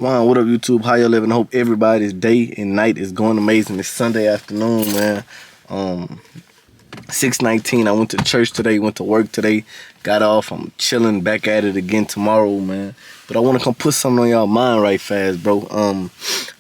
Wow, what up, YouTube? How you living? I hope everybody's day and night is going amazing. It's Sunday afternoon, man. 6:19. I went to church today, went to work today, got off. I'm chilling, back at it again tomorrow, man. But I want to come put something on y'all mind right fast, bro.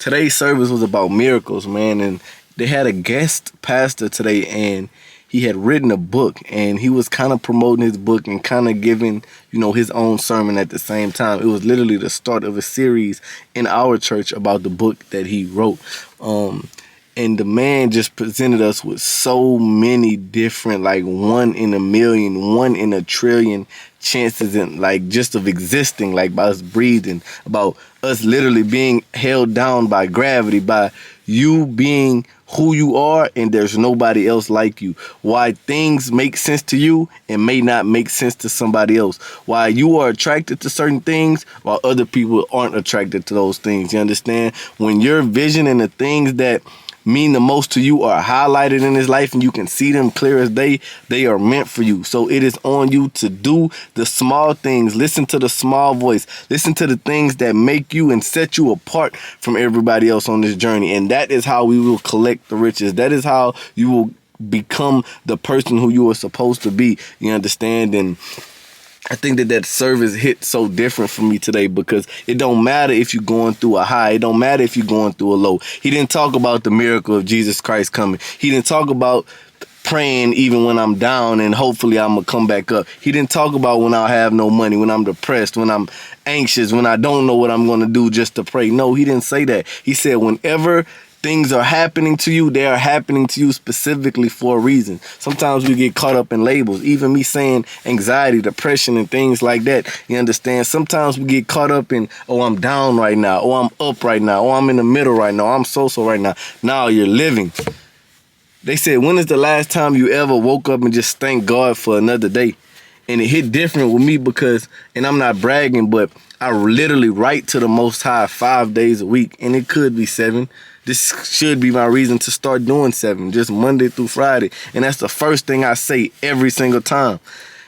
Today's service was about miracles, man, and they had a guest pastor today, and he had written a book, and he was kind of promoting his book and kind of giving, his own sermon at the same time. It was literally the start of a series in our church about the book that he wrote. And the man just presented us with so many different, like 1 in a million, 1 in a trillion chances and like just of existing, like by us breathing, about us literally being held down by gravity, by you being who you are and there's nobody else like you. Why things make sense to you and may not make sense to somebody else. Why you are attracted to certain things while other people aren't attracted to those things. You understand? When your vision and the things that mean the most to you are highlighted in his life and you can see them clear as day, they are meant for you. So it is on you to do the small things. Listen to the small voice. Listen to the things that make you and set you apart from everybody else on this journey. And that is how we will collect the riches. That is how you will become the person who you are supposed to be. You understand? And I think that service hit so different for me today because it don't matter if you're going through a high. It don't matter if you're going through a low. He didn't talk about the miracle of Jesus Christ coming. He didn't talk about praying even when I'm down and hopefully I'm going to come back up. He didn't talk about when I have no money, when I'm depressed, when I'm anxious, when I don't know what I'm going to do just to pray. No, he didn't say that. He said whenever things are happening to you, they are happening to you specifically for a reason. Sometimes we get caught up in labels. Even me saying anxiety, depression, and things like that. You understand? Sometimes we get caught up in, oh, I'm down right now. Oh, I'm up right now. Oh, I'm in the middle right now. I'm so-so right now. Now you're living. They said, when is the last time you ever woke up and just thank God for another day? And it hit different with me because, and I'm not bragging, but I literally write to the Most High 5 days a week, and it could be 7. This should be my reason to start doing 7, just Monday through Friday. And that's the first thing I say every single time.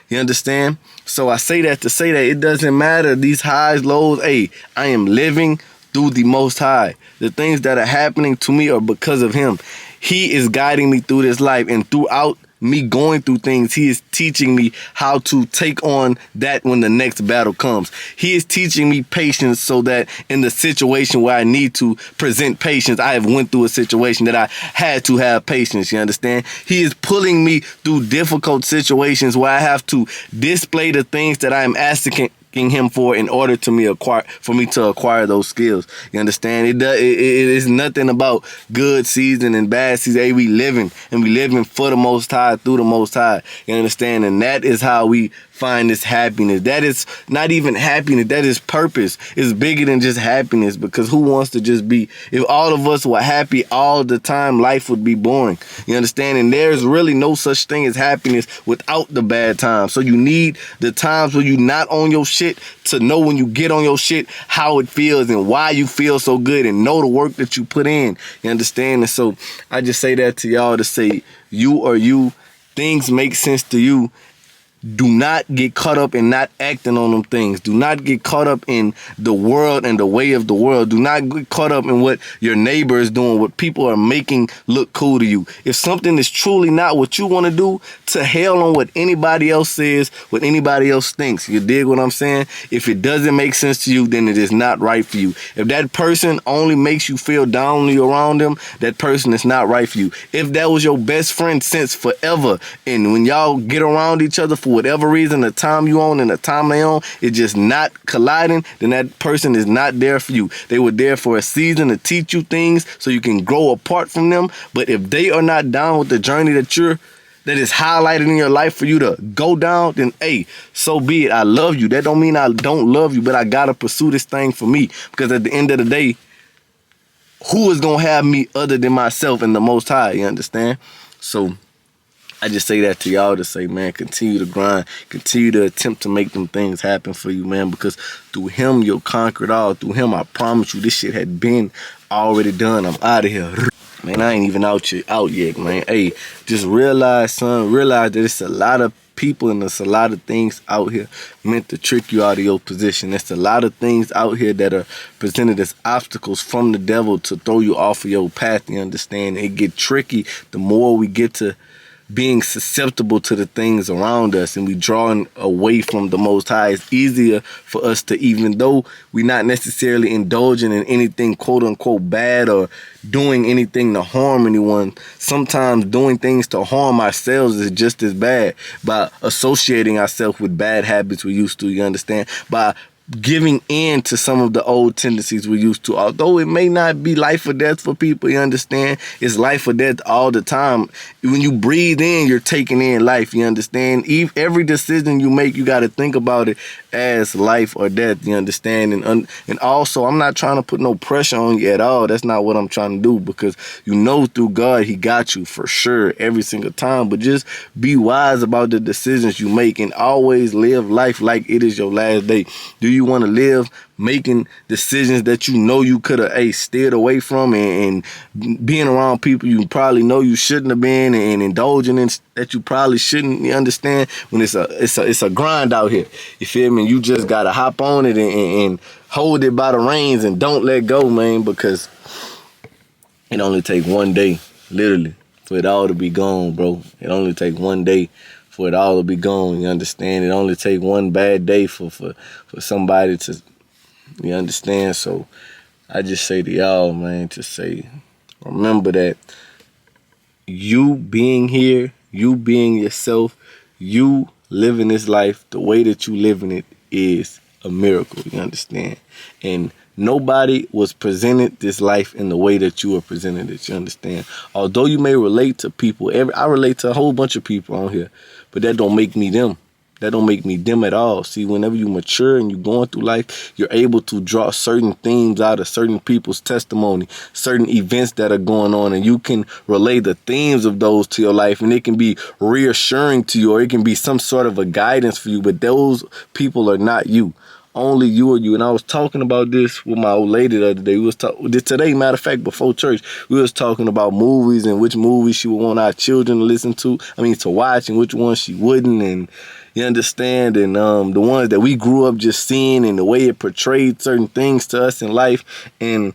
You understand? So I say that to say that it doesn't matter these highs, lows. Hey, I am living through the Most High. The things that are happening to me are because of him. He is guiding me through this life, and throughout me going through things, he is teaching me how to take on that when the next battle comes. He is teaching me patience so that in the situation where I need to present patience, I have went through a situation that I had to have patience, you understand? He is pulling me through difficult situations where I have to display the things that I am asking him for in order to me to acquire those skills. You understand? It is nothing about good season and bad season. Hey, we living for the Most High, through the Most High. You understand? And that is how we find this happiness. That is not even happiness. That is purpose. It's bigger than just happiness, because who wants to just be, if all of us were happy all the time, life would be boring. You understand? And there's really no such thing as happiness without the bad times. So you need the times where you're not on your shit to know when you get on your shit how it feels and why you feel so good, and know the work that you put in. You understand? And so I just say that to y'all to say, you are you. Things make sense to you. Do not get caught up in not acting on them things. Do not get caught up in the world and the way of the world. Do not get caught up in what your neighbor is doing, what people are making look cool to you. If something is truly not what you want to do, to hell on what anybody else says, what anybody else thinks. You dig what I'm saying? If it doesn't make sense to you, then it is not right for you. If that person only makes you feel down when you're around them, that person is not right for you. If that was your best friend since forever, and when y'all get around each other for whatever reason, the time you on and the time they on, it's just not colliding, then that person is not there for you. They were there for a season to teach you things so you can grow apart from them. But if they are not down with the journey that is highlighted in your life for you to go down, then hey, so be it. I love you. That don't mean I don't love you, but I gotta pursue this thing for me, because at the end of the day, who is gonna have me other than myself and the Most High? You understand? So I just say that to y'all to say, man, continue to grind. Continue to attempt to make them things happen for you, man, because through him, you'll conquer it all. Through him, I promise you, this shit had been already done. I'm out of here. Man, I ain't even out yet, man. Hey, just realize, son, realize that it's a lot of people and there's a lot of things out here meant to trick you out of your position. There's a lot of things out here that are presented as obstacles from the devil to throw you off of your path. You understand? It get tricky the more we get to being susceptible to the things around us and we drawing away from the Most High. It's easier for us to, even though we're not necessarily indulging in anything quote unquote bad or doing anything to harm anyone, sometimes doing things to harm ourselves is just as bad by associating ourselves with bad habits we used to, you understand? By giving in to some of the old tendencies we used to. Although it may not be life or death for people, you understand? It's life or death all the time. When you breathe in, you're taking in life, you understand? Every decision you make, you got to think about it as life or death, you understand? And also, I'm not trying to put no pressure on you at all. That's not what I'm trying to do, because you know through God, he got you for sure every single time. But just be wise about the decisions you make and always live life like it is your last day. Do you want to live making decisions that you know you could have steered away from and being around people you probably know you shouldn't have been and indulging in that you probably shouldn't, you understand? When it's a grind out here, you feel me? You just gotta hop on it and hold it by the reins and don't let go, man, because it only take one day, literally, for it all to be gone, bro. It only take one day for it all to be gone, you understand? It only take one bad day for somebody to, you understand? So I just say to y'all, man, to say, remember that you being here, you being yourself, you living this life the way that you living it is a miracle, you understand? And nobody was presented this life in the way that you are presented it, you understand? Although you may relate to people, I relate to a whole bunch of people on here, but that don't make me them. That don't make me them at all. See, whenever you mature and you're going through life, you're able to draw certain themes out of certain people's testimony, certain events that are going on, and you can relay the themes of those to your life, and it can be reassuring to you, or it can be some sort of a guidance for you, but those people are not you. Only you are you. And I was talking about this with my old lady the other day. We was today, matter of fact, before church, we was talking about movies and which movies she would want our children to listen to. To watch, and which ones she wouldn't. And you understand? And the ones that we grew up just seeing and the way it portrayed certain things to us in life. And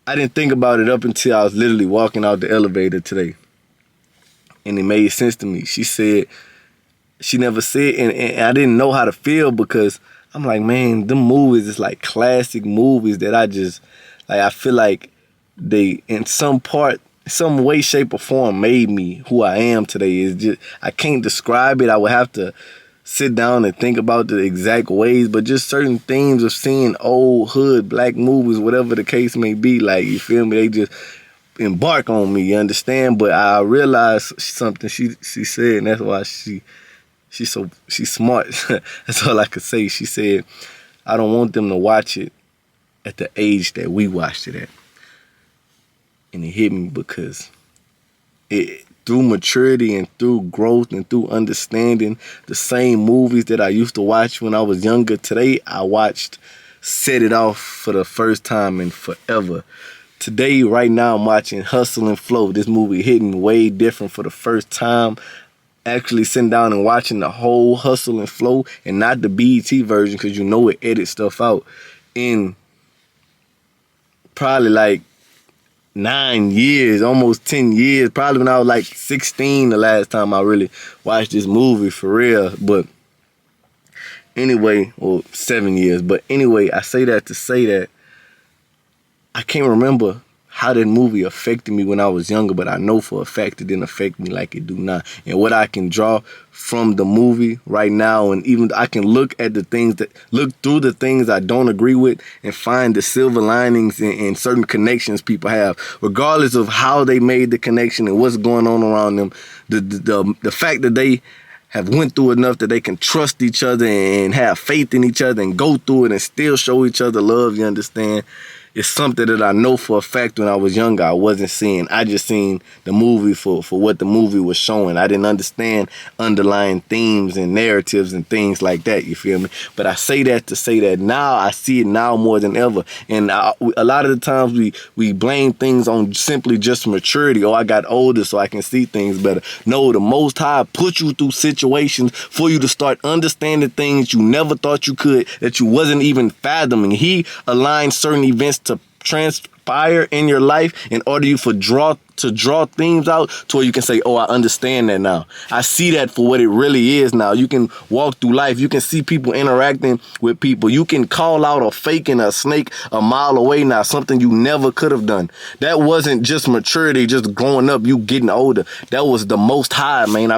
I didn't think about it up until I was literally walking out the elevator today. And it made sense to me. She said, she never said, and I didn't know how to feel, because I'm like, man, them movies is like classic movies that I feel like they, in some way, shape, or form, made me who I am today. Is just, I can't describe it. I would have to sit down and think about the exact ways, but just certain themes of seeing old hood black movies, whatever the case may be, like, you feel me? They just embark on me, you understand? But I realized something she said, and that's why she's smart. That's all I could say. She said, I don't want them to watch it at the age that we watched it at. And it hit me, because through maturity and through growth and through understanding the same movies that I used to watch when I was younger, today I watched Set It Off for the first time in forever. Today, right now, I'm watching Hustle and Flow. This movie hitting way different for the first time. Actually sitting down and watching the whole Hustle and Flow, and not the BET version, because you know it edits stuff out, in probably like 9 years, almost 10 years. Probably when I was like 16 the last time I really watched this movie for real. But anyway, well, 7 years. But anyway, I say that to say that I can't remember how that movie affected me when I was younger, but I know for a fact it didn't affect me like it do now. And what I can draw from the movie right now, and even I can look through the things I don't agree with and find the silver linings in certain connections people have, regardless of how they made the connection and what's going on around them. The fact that they have went through enough that they can trust each other and have faith in each other and go through it and still show each other love, you understand? it's something that I know for a fact when I was younger I wasn't seeing. I just seen the movie for what the movie was showing. I didn't understand underlying themes and narratives and things like that, you feel me? But I say that to say that now I see it now more than ever. And a lot of the times we blame things on simply just maturity. Oh, I got older so I can see things better. No, the Most High put you through situations for you to start understanding things you never thought you could, that you wasn't even fathoming. He aligned certain events to transpire in your life in order to draw themes out to where you can say, oh, I understand that now. I see that for what it really is now. You can walk through life. You can see people interacting with people. You can call out a fake and a snake a mile away now, something you never could have done. That wasn't just maturity, just growing up, you getting older. That was the Most High, man.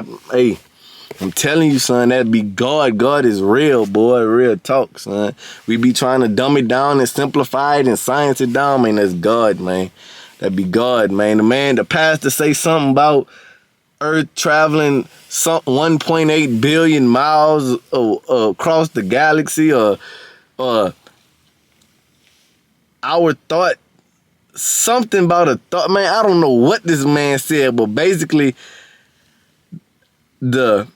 I'm telling you, son, that be God. God is real, boy. Real talk, son. We be trying to dumb it down and simplify it and science it down, man. That's God, man. That be God, man. The pastor say something about Earth traveling 1.8 billion miles across the galaxy, or our thought, something about a thought, man. I don't know what this man said, but basically the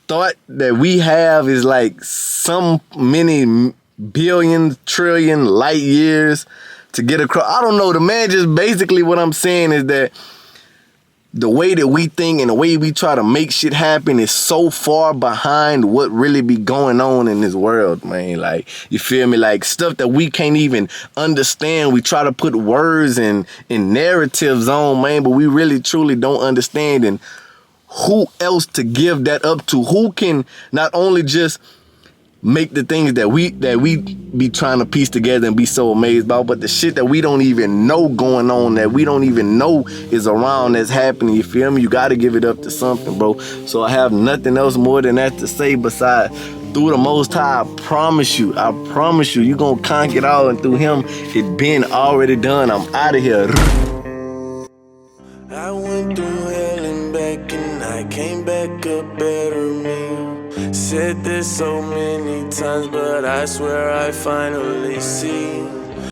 thought that we have is like some many billion, trillion light years to get across. I don't know. The man just basically, what I'm saying is that the way that we think and the way we try to make shit happen is so far behind what really be going on in this world, man. Like, you feel me? Like, stuff that we can't even understand. We try to put words and narratives on, man, but we really truly don't understand. And who else to give that up to? Who can not only just make the things that we be trying to piece together and be so amazed about, but the shit that we don't even know going on, that we don't even know is around, that's happening, you feel me? You got to give it up to something, bro. So I have nothing else more than that to say besides, through the Most High, I promise you, you gonna conquer it all, and through him, it been already done. I'm out of here. I went through hell and back, and I came back a better me. Said this so many times, but I swear I finally see